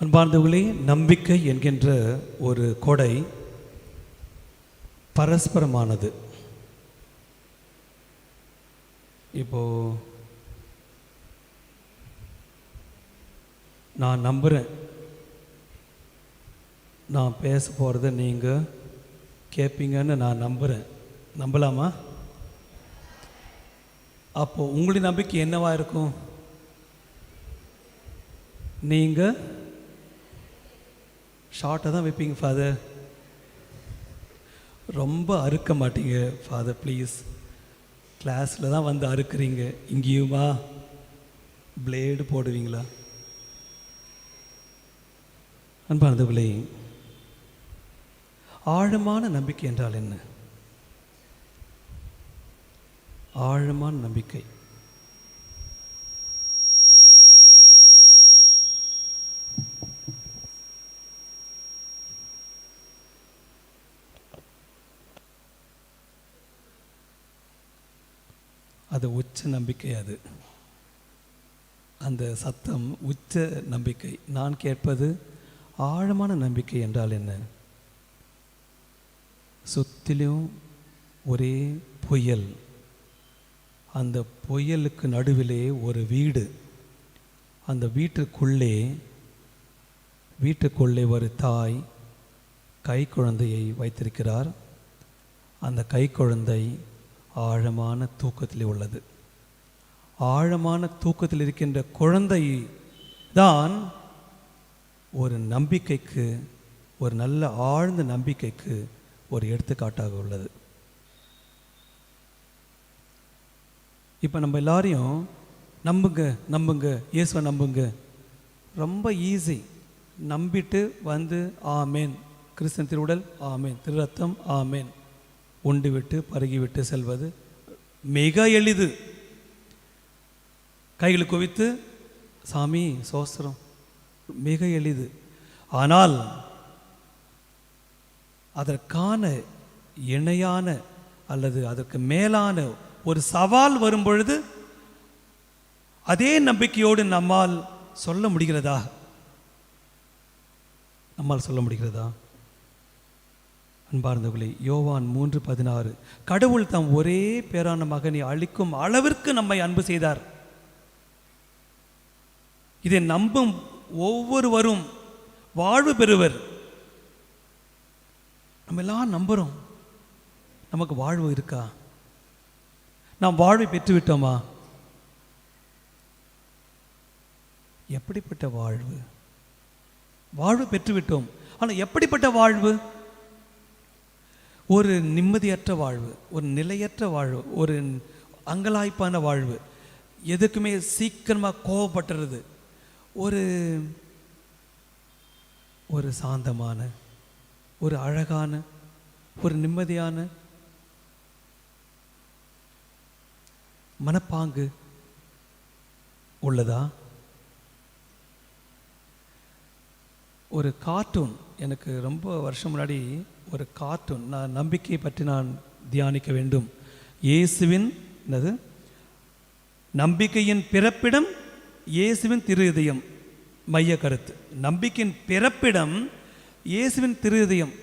அன்பார்ந்தவர்களே, நம்பிக்கை என்கின்ற ஒரு கொடை பரஸ்பரமானது. இப்போ நான் நம்புகிறேன், நான் பேச போகிறத நீங்கள் கேட்பீங்கன்னு நான் நம்புகிறேன். நம்பலாமா? அப்போது உங்களுடைய நம்பிக்கை என்னவாக இருக்கும்? நீங்கள் ஷார்ட்டாக தான் வைப்பீங்க ஃபாதர், ரொம்ப அறுக்க மாட்டீங்க ஃபாதர், ப்ளீஸ். கிளாஸில் தான் வந்து அறுக்குறீங்க, இங்கேயுமா பிளேடு போடுவீங்களா? அன்பானவர்களே, ஆழமான நம்பிக்கை என்றால் என்ன? ஆழமான நம்பிக்கை அது உச்ச நம்பிக்கை. அந்த சத்தம் உச்ச நம்பிக்கை. நான் கேட்பது ஆழமான நம்பிக்கை என்றால் என்ன? சுற்றிலும் ஒரே புயல், அந்த புயலுக்கு நடுவிலே ஒரு வீடு, அந்த வீட்டுக்குள்ளே ஒரு தாய் கை குழந்தையை வைத்திருக்கிறார். அந்த கை குழந்தை ஆழமான தூக்கத்தில் உள்ளது. ஆழமான தூக்கத்தில் இருக்கின்ற குழந்தை தான் ஒரு நம்பிக்கைக்கு, ஒரு நல்ல ஆழ்ந்த நம்பிக்கைக்கு ஒரு எடுத்துக்காட்டாக உள்ளது. இப்போ நம்ம எல்லாரையும் நம்புங்க இயேசுவை நம்புங்க, ரொம்ப ஈஸி. நம்பிட்டு வந்து ஆமேன், கிறிஸ்தன் திருவுடல் ஆமேன், திரு ரத்தம் ஆமேன், உண்டு விட்டு பருகிவிட்டு செல்வது மிக எளிது. கைகளை குவித்து சாமி சோஸ்திரம், மிக எளிது. ஆனால் அதற்கான இணையான அல்லது அதற்கு மேலான ஒரு சவால் வரும் பொழுது அதே நம்பிக்கையோடு நம்மால் சொல்ல முடிகிறதா? அன்பார்ந்தவர்களே, யோவான் 3:16, கடவுள் தம் ஒரே பேரான மகனை அளிக்கும் அளவிற்கு நம்மை அன்பு செய்தார். இதை நம்பும் ஒவ்வொருவரும் வாழ்வு பெறுவர். நம்ம எல்லாம் நம்புகிறோம். நமக்கு வாழ்வு இருக்கா? நாம் வாழ்வை பெற்றுவிட்டோமா? எப்படிப்பட்ட வாழ்வு பெற்றுவிட்டோம். ஆனால் எப்படிப்பட்ட வாழ்வு? ஒரு நிம்மதியற்ற வாழ்வு, ஒரு நிலையற்ற வாழ்வு, ஒரு அங்கலாய்ப்பான வாழ்வு, எதுக்குமே சீக்கிரமாக கோவப்பட்டுறது, ஒரு சாந்தமான, ஒரு அழகான, ஒரு நிம்மதியான மனப்பாங்கு உள்ளதா? ஒரு கார்ட்டூன், எனக்கு ரொம்ப வருஷம் முன்னாடி ஒரு கார்ட்டூன், நான் நம்பிக்கையை பற்றி நான் தியானிக்க வேண்டும். இயேசுவின் நம்பிக்கையின் பிறப்பிடம் இயேசுவின் திரு இதயம், மைய கருத்து. நம்பிக்கையின் பிறப்பிடம் இயேசுவின் திரு இதயம்,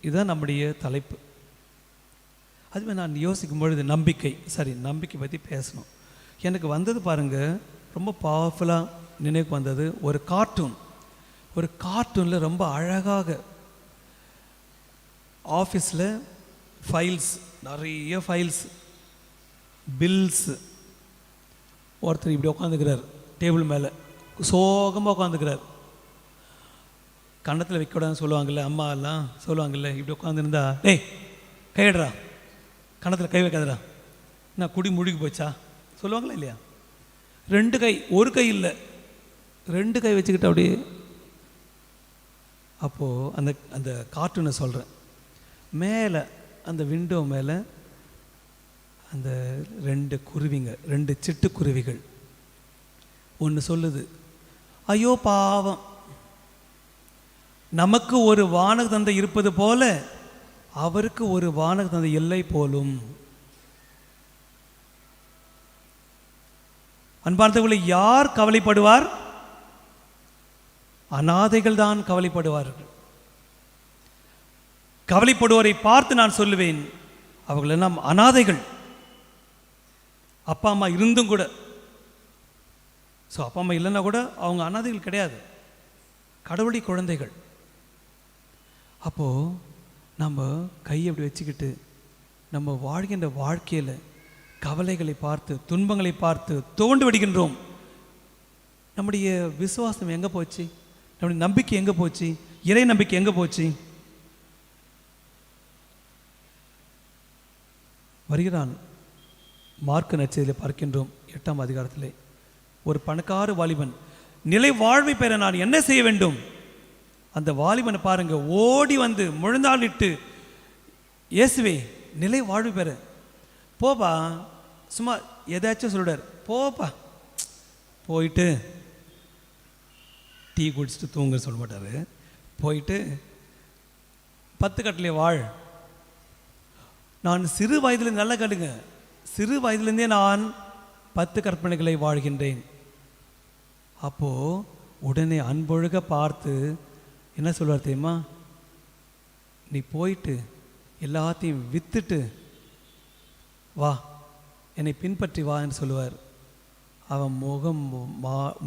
இதுதான் நம்முடைய தலைப்பு. அதுவே நான் யோசிக்கும் பொழுது நம்பிக்கை பற்றி பேசணும். எனக்கு வந்தது பாருங்கள், ரொம்ப பவர்ஃபுல்லாக நினைவுக்கு வந்தது ஒரு கார்ட்டூனில் ரொம்ப அழகாக ஆஃபீஸில் ஃபைல்ஸ், நிறைய ஃபைல்ஸ், பில்ஸ், ஒருத்தர் இப்படி உட்காந்துக்கிறார், டேபிள் மேலே சோகமாக உட்காந்துக்கிறார். கன்னத்தில் வைக்கூடாதுன்னு சொல்லுவாங்கள்ல, அம்மா எல்லாம் சொல்லுவாங்கள்ல, இப்படி உட்காந்துருந்தா, டேய் கையிடுறா, கன்னத்தில் கை வைக்காதடா, நான் குடி முழுகி போச்சா சொல்லுவாங்களா இல்லையா? ஒரு கை இல்லை, 2 கை வச்சுக்கிட்டு அப்படியே. அப்போது அந்த கார்ட்டூனை சொல்கிறேன், மேலே அந்த விண்டோ மேலே அந்த 2 சிட்டுக்குருவிகள் ஒன்று சொல்லுது, ஐயோ பாவம், நமக்கு ஒரு வானக தந்தை இருப்பது போல அவருக்கு ஒரு வானக தந்தை இல்லை போலும். அன்பார்ந்தவர்களை, யார் கவலைப்படுவார்? அனாதைகள் தான் கவலைப்படுவார்கள். கவலைப்படுவோரை பார்த்து நான் சொல்லுவேன், அவர்கள் எல்லாம் அனாதைகள். அப்பா அம்மா இருந்தும் கூட, ஸோ அப்பா அம்மா இல்லைன்னா கூட அவங்க அனாதைகள் கிடையாது, கடவுளுடைய குழந்தைகள். அப்போது நம்ம கையை அப்படி வச்சுக்கிட்டு நம்ம வாழ்கின்ற வாழ்க்கையில் கவலைகளை பார்த்து, துன்பங்களை பார்த்து தோண்டு விடுகின்றோம். நம்முடைய விசுவாசம் எங்கே போச்சு? நம்முடைய நம்பிக்கை எங்கே போச்சு? இறை நம்பிக்கை எங்கே போச்சு? வருகிறான் மார்க்கு நற்செய்தியில் பார்க்கின்றோம் 8ஆம் அதிகாரத்திலே, ஒரு பணக்கார வாலிபன் நிலை வாழ்வை பெற நான் என்ன செய்ய வேண்டும்? அந்த வாலிபனை பாருங்க, ஓடி வந்து முழந்தாளிட்டு, இயேசுவே நிலை வாழ்வு பெற போப்பா, சும்மா எதாச்சும் சொல்றார், போப்பா, போயிட்டு டீ குடிச்சிட்டு தூங்க சொல்ல மாட்டார், போயிட்டு 10 கட்டிலே வாழ். நான் சிறு வயதில் நல்லா கேளுங்க, சிறு வயதிலேருந்தே நான் 10 கற்பனைகளை வாழ்கின்றேன். அப்போது உடனே அன்பொழுக பார்த்து என்ன சொல்வார் தெரியுமா? நீ போயிட்டு எல்லாத்தையும் விற்றுட்டு வா, என்னை பின்பற்றி வா என்று சொல்லுவார். அவன்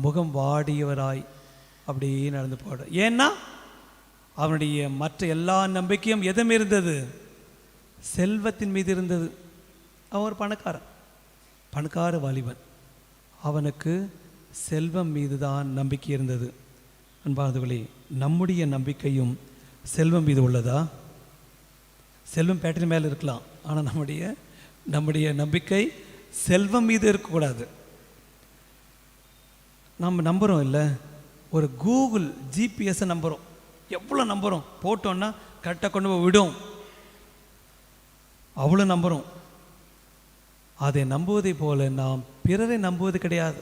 முகம் வாடியவராய் அப்படியே நடந்து போட. ஏன்னா அவனுடைய மற்ற எல்லா நம்பிக்கையும் எதுவும் இருந்தது? செல்வத்தின் மீது இருந்தது. அவன் ஒரு பணக்கார வாலிபன், அவனுக்கு செல்வம் மீது தான் நம்பிக்கை இருந்தது. அன்பார்ந்தவர்களே, நம்முடைய நம்பிக்கையும் செல்வம் மீது உள்ளதா? செல்வம் பேட்டரி மேலே இருக்கலாம், ஆனால் நம்முடைய நம்பிக்கை செல்வம் மீது இருக்கக்கூடாது. நம்ம நம்புகிறோம் இல்லை, ஒரு கூகுள் ஜிபிஎஸ்ஸை நம்புகிறோம். எவ்வளோ நம்புகிறோம்? போட்டோன்னா கரெக்டாக கொண்டு போய் விடும், அவ்வளோ நம்புகிறோம். அதை நம்புவதை போல நாம் பிறரை நம்புவது கிடையாது.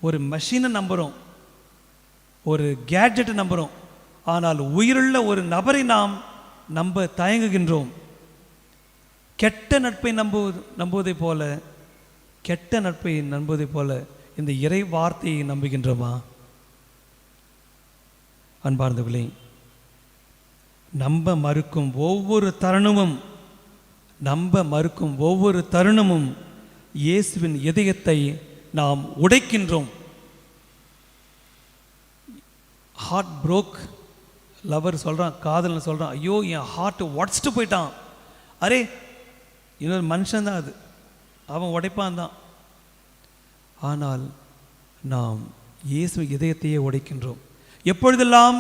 ஒரு மெஷினை நம்புகிறோம், ஒரு கேட்ஜெட்டை நம்புகிறோம், ஆனால் உயிருள்ள ஒரு நபரை நாம் நம்ப தயங்குகின்றோம். கெட்ட நட்பை நம்புவதை போல இந்த இறை வார்த்தையை நம்புகின்றோமா? அன்பார்ந்தவர்களே, நம்ப மறுக்கும் ஒவ்வொரு தருணமும் இயேசுவின் இதயத்தை நாம் உடைக்கின்றோம். ஹார்ட் ப்ரோக் லவர் சொல்கிறான், காதல்னு சொல்கிறான், ஐயோ என் ஹார்ட் உடச்சிட்டு போயிட்டான். அரே, இன்னொரு மனுஷன்தான் அது, அவன் உடைப்பான் தான். ஆனால் நாம் இயேசு இதயத்தையே உடைக்கின்றோம். எப்பொழுதெல்லாம்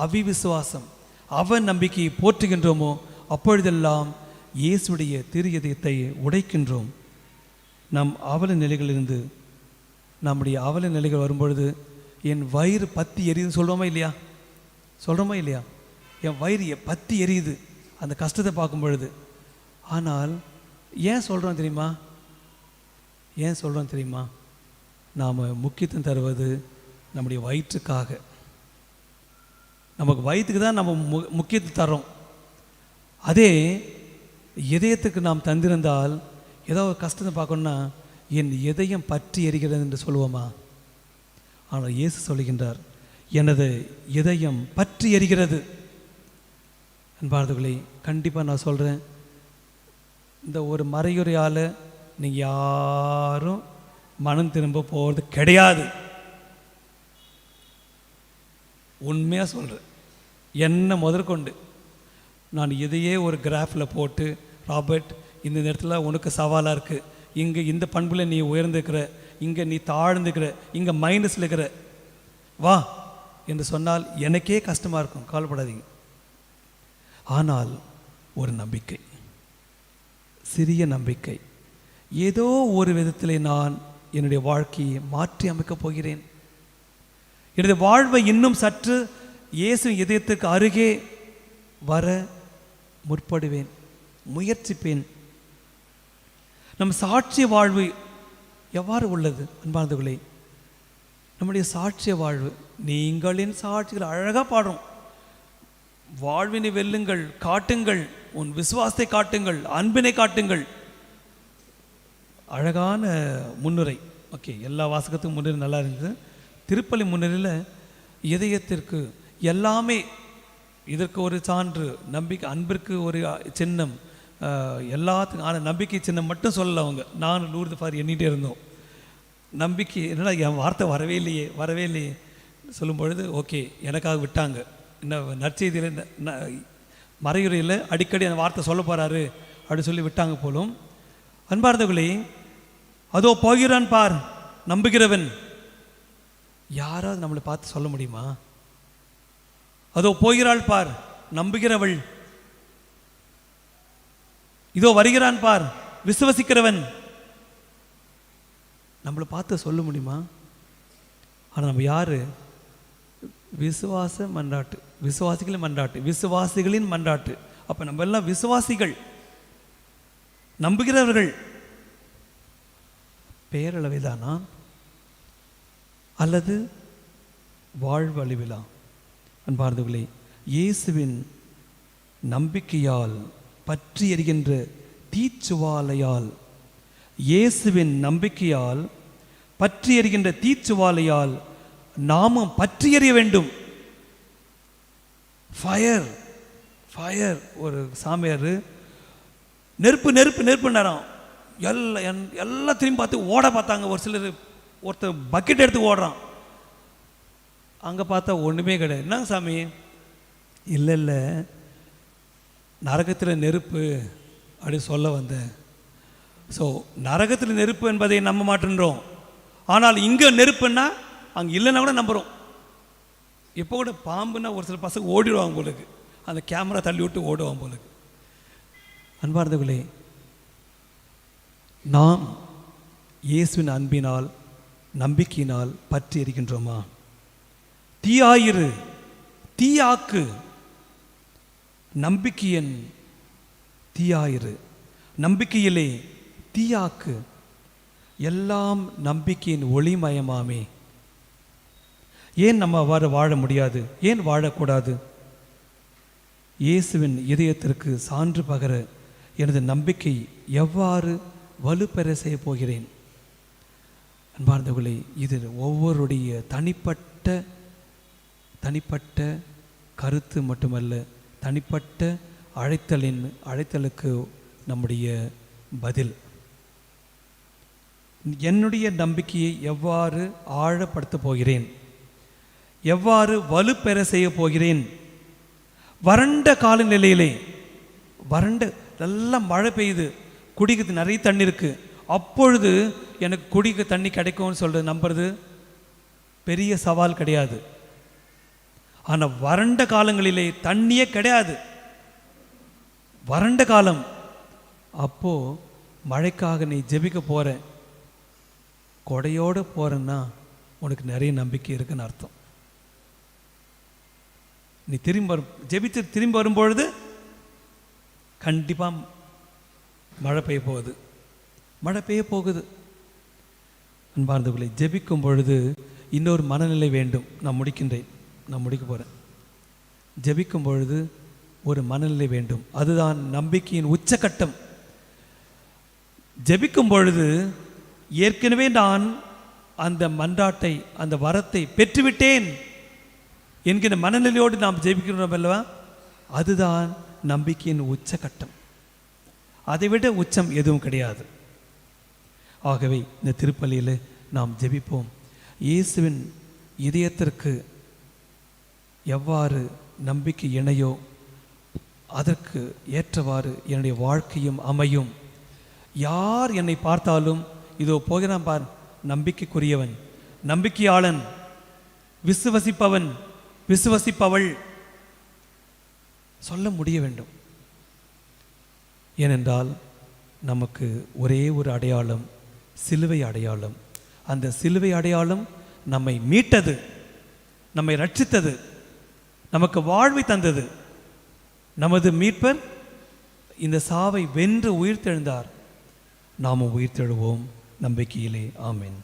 அவிவிசுவாசம், அவன் நம்பிக்கையை போற்றுகின்றோமோ அப்பொழுதெல்லாம் இயேசுடைய திரு இதயத்தை உடைக்கின்றோம். நம் அவல நிலைகளிலிருந்து, நம்முடைய அவல நிலைகள் வரும்பொழுது என் வயிறு பற்றி எரியுதுன்னு சொல்கிறோமா இல்லையா? என் வயிறு பற்றி எரியுது அந்த கஷ்டத்தை பார்க்கும் பொழுது. ஆனால் ஏன் சொல்கிறோம் தெரியுமா? நாம் முக்கியத்துவம் தருவது நம்முடைய வயிற்றுக்காக. நமக்கு வயிற்றுக்கு தான் நம்ம முக்கியத்துவம் தர்றோம். அதே இதயத்துக்கு நாம் தந்திருந்தால், ஏதோ ஒரு கஷ்டத்தை பார்க்கணுன்னா என் இதயம் பற்றி எரிகிறது என்று சொல்லுவோமா? ஆனால் இயேசு சொல்லுகின்றார், எனது இதயம் பற்றி எரிகிறது. அன்பார்ந்தவர்களே, கண்டிப்பாக நான் சொல்கிறேன், இந்த ஒரு மறையுறையால் நீங்கள் யாரும் மனம் திரும்ப போகிறது கிடையாது. உண்மையாக சொல்கிறேன். என்ன முதற்கொண்டு நான் இதையே ஒரு கிராஃபில் போட்டு, ராபர்ட் இந்த நேரத்தில் உனக்கு சவாலாக இருக்குது, இங்கே இந்த பண்பில் நீ உயர்ந்துக்கிற, இங்கே நீ தாழ்ந்துக்கிற, இங்கே மைனஸில் இருக்கிற, வா என்று சொன்னால் எனக்கே கஷ்டமாக இருக்கும். கவலைப்படாதீங்க. ஆனால் ஒரு நம்பிக்கை, சிறிய நம்பிக்கை, ஏதோ ஒரு விதத்தில் நான் என்னுடைய வாழ்க்கையை மாற்றி அமைக்கப் போகிறேன். எனது வாழ்வை இன்னும் சற்று இயேசு இதயத்துக்கு அருகே வர முற்படுவேன், முயற்சிப்பேன். நம் சாட்சிய வாழ்வு எவ்வாறு உள்ளது அன்பார்ந்தவர்களே? நம்முடைய சாட்சிய வாழ்வு, நீங்களின் சாட்சிகள் அழகாக பாடுறோம். வாழ்வினை வெல்லுங்கள், காட்டுங்கள், உன் விசுவாசத்தை காட்டுங்கள், அன்பினை காட்டுங்கள். அழகான முன்னுரை. ஓகே, எல்லா வாசகத்துக்கும் முன்னுரை நல்லா இருந்தது. திருப்பலி முன்னுரையில் இதயத்திற்கு எல்லாமே. இதற்கு ஒரு சான்று, நம்பிக்கை, அன்பிற்கு ஒரு சின்னம், எல்லாத்துக்கும். ஆனால் நம்பிக்கை சின்னம் மட்டும் சொல்லலை அவங்க. நான் லூர்து ஃபார் எண்ணிகிட்டே இருந்தோம். நம்பிக்கை என்னடா என் வார்த்தை வரவே இல்லையே சொல்லும் பொழுது ஓகே எனக்காக விட்டாங்க. என்ன நற்செய்தியில் மறையுறையில் அடிக்கடி அந்த வார்த்தை சொல்ல போகிறாரு அப்படின்னு சொல்லி விட்டாங்க போலும். அன்பார்ந்தவர்களே, அதோ போகிறான் பார் நம்புகிறவன். யாராவது நம்மளை பார்த்து சொல்ல முடியுமா? அதோ போகிறாள் பார் நம்புகிறவள், இதோ வருகிறான் பார் விசுவசிக்கிறவன். நம்மளை பார்த்து சொல்ல முடியுமா? ஆனால் நம்ம யாரு? விசுவாச மன்றாட்டு, விசுவாசிகளின் மன்றாட்டு, விசுவாசிகளின் மன்றாட்டு. அப்போ நம்ம எல்லாம் விசுவாசிகள், நம்புகிறவர்கள். பேரளவை தானா அல்லது வாழ்வழிவிலா? அன்பார்ந்தவர்களே, இயேசுவின் நம்பிக்கையால் பற்றி எரிகின்ற தீச்சுவாலையால், இயேசுவின் நம்பிக்கையால் பற்றி எரிகின்ற தீச்சுவாலையால் நாமும் பற்றி எறிய வேண்டும். Fire fire. ஒரு சாமியார் நெருப்பு நெருப்பு நெருப்பு நேரம் எல்லாம் திரும்பி பார்த்து ஓட பார்த்தாங்க. ஒரு சிலர், ஒருத்தர் பக்கெட் எடுத்து ஓடுறான். அங்கே பார்த்தா ஒன்றுமே கிடையாது. என்னங்க சாமி? இல்லை நரகத்தில் நெருப்பு அப்படி சொல்ல வந்தேன். ஸோ நரகத்தில் நெருப்பு என்பதை நம்ப மாட்டேன்றோம். ஆனால் இங்கே நெருப்புன்னா அங்கே இல்லைன்னா கூட நம்புகிறோம். இப்போ கூட பாம்புன்னா ஒரு சில பசங்க ஓடிடுவாங்க போலுக்கு, அந்த கேமரா தள்ளி விட்டு ஓடுவாங்க போலுக்கு. அன்பார்ந்தவர்களே, நாம் இயேசுவின் அன்பினால் நம்பிக்கையினால் பற்றி எரிகின்றோமா? தீயாயிரு, தீயாக்கு. நம்பிக்கையின் தீயாயிரு, நம்பிக்கையிலே தீயாக்கு. எல்லாம் நம்பிக்கையின் ஒளிமயமாமே. ஏன் நம்ம அவ்வாறு வாழ முடியாது? ஏன் வாழக்கூடாது? இயேசுவின் இதயத்திற்கு சான்று பகர எனது நம்பிக்கை எவ்வாறு வலுப்பெற செய்ய போகிறேன்? அன்பார்ந்தவர்களே, இது ஒவ்வொருடைய தனிப்பட்ட கருத்து மட்டுமல்ல, தனிப்பட்ட அழைத்தலுக்கு நம்முடைய பதில். என்னுடைய நம்பிக்கையை எவ்வாறு ஆழப்படுத்த போகிறேன்? எவ்வாறு வலுப்பெற செய்ய போகிறேன்? வறண்ட காலநிலையிலே, நல்லா மழை பெய்யுது, குடிக்கிறது நிறைய தண்ணி இருக்கு, அப்பொழுது எனக்கு குடிக்க தண்ணி கிடைக்கும்னு சொல்றது நம்புறது பெரிய சவால் கிடையாது. ஆனால் வறண்ட காலங்களிலே தண்ணியே கிடையாது, வறண்ட காலம். அப்போ மழைக்காக நீ ஜெபிக்க போற, கொடையோடு போறன்னா உனக்கு நிறைய நம்பிக்கை இருக்குன்னு அர்த்தம். நீ ஜெபித்து திரும்பி வரும்பொழுது கண்டிப்பாக மழை பெய்ய போகுது. அன்பார்ந்தவர்களே, ஜெபிக்கும் பொழுது இன்னொரு மனநிலை வேண்டும். நான் முடிக்க போகிறேன். ஜெபிக்கும் பொழுது ஒரு மனநிலை வேண்டும். அதுதான் நம்பிக்கையின் உச்சக்கட்டம். ஜெபிக்கும் பொழுது ஏற்கனவே நான் அந்த மன்றாட்டை, அந்த வரத்தை பெற்றுவிட்டேன் என்கிற மனநிலையோடு நாம் ஜெபிக்கிறோம் அல்லவா? அதுதான் நம்பிக்கையின் உச்சக்கட்டம். அதைவிட உச்சம் எதுவும் கிடையாது. ஆகவே இந்த திருப்பலியில் நாம் ஜெபிப்போம். இயேசுவின் இதயத்திற்கு எவ்வாறு நம்பிக்கை இணையோ அதற்கு ஏற்றவாறு என்னுடைய வாழ்க்கையும் அமையும். யார் என்னை பார்த்தாலும் இதோ போகிறான் பார், நம்பிக்கைக்குரியவன், நம்பிக்கையாளன், விசுவசிப்பவன், விசுவசிப்பவள் சொல்ல முடிய வேண்டும். ஏனென்றால் நமக்கு ஒரே ஒரு அடையாளம், சிலுவை அடையாளம். அந்த சிலுவை அடையாளம் நம்மை மீட்டது, நம்மை ரட்சித்தது, நமக்கு வாழ்வை தந்தது. நமது மீட்பர் இந்த சாவை வென்று உயிர்த்தெழுந்தார். நாமும் உயிர்த்தெழுவோம் நம்பிக்கையிலே. ஆமென்.